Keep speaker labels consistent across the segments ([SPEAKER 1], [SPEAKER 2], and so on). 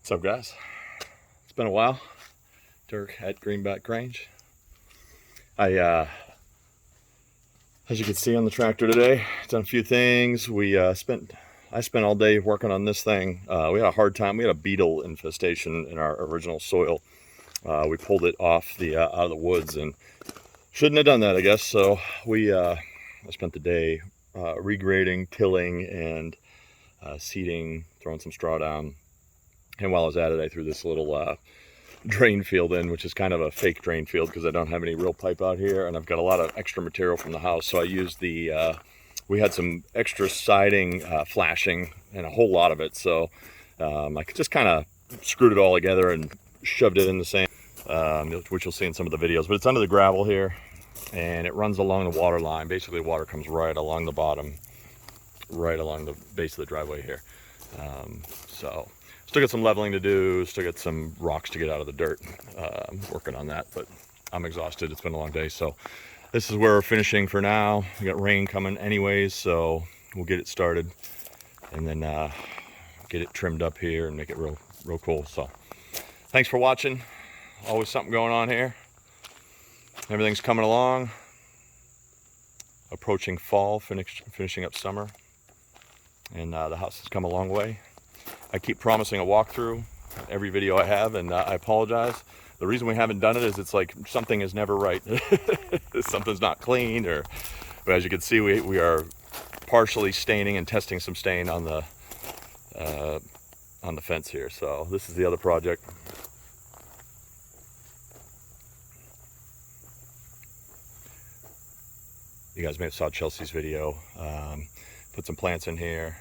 [SPEAKER 1] What's up, guys? It's been a while. Dirk at Greenback Grange. As you can see on the tractor today, done a few things. I spent all day working on this thing. We had a hard time. We had a beetle infestation in our original soil. We pulled it off out of the woods and shouldn't have done that, I guess. So I spent the day regrading, tilling, and seeding, throwing some straw down. And while I was at it, I threw this little drain field in, which is kind of a fake drain field because I don't have any real pipe out here, and I've got a lot of extra material from the house. So I used we had some extra siding flashing and a whole lot of it. So I just kind of screwed it all together and shoved it in the sand, which you'll see in some of the videos. But it's under the gravel here, and it runs along the water line. Basically, water comes right along the bottom, right along the base of the driveway here. So still got some leveling to do, still got some rocks to get out of the dirt. I'm working on that, but I'm exhausted. It's been a long day. So this is where we're finishing for now. We got rain coming anyways, so we'll get it started and then get it trimmed up here and make it real cool. So thanks for watching. Always something going on here. Everything's coming along. Approaching fall, finishing up summer. And the house has come a long way. I keep promising a walkthrough every video I have, and I apologize. The reason we haven't done it is it's like something is never right. Something's not clean, but as you can see, we are partially staining and testing some stain on the fence here. So this is the other project. You guys may have saw Chelsea's video. Put some plants in here.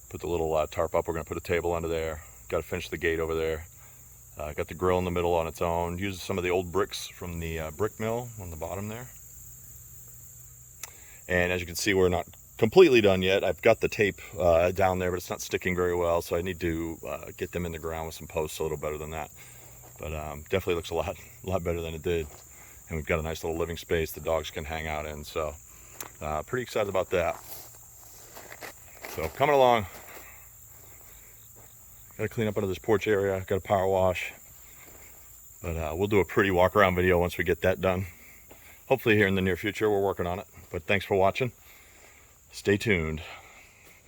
[SPEAKER 1] Put the little tarp up. We're going to put a table under there. Got to finish the gate over there. Got the grill in the middle on its own. Use some of the old bricks from the brick mill on the bottom there. And as you can see, we're not completely done yet. I've got the tape down there, but it's not sticking very well, so I need to get them in the ground with some posts a little better than that. But definitely looks a lot better than it did. And we've got a nice little living space the dogs can hang out in, so pretty excited about that. So coming along. Got to clean up under this porch area, got to power wash. But we'll do a pretty walk around video once we get that done. Hopefully here in the near future. We're working on it. But thanks for watching. Stay tuned.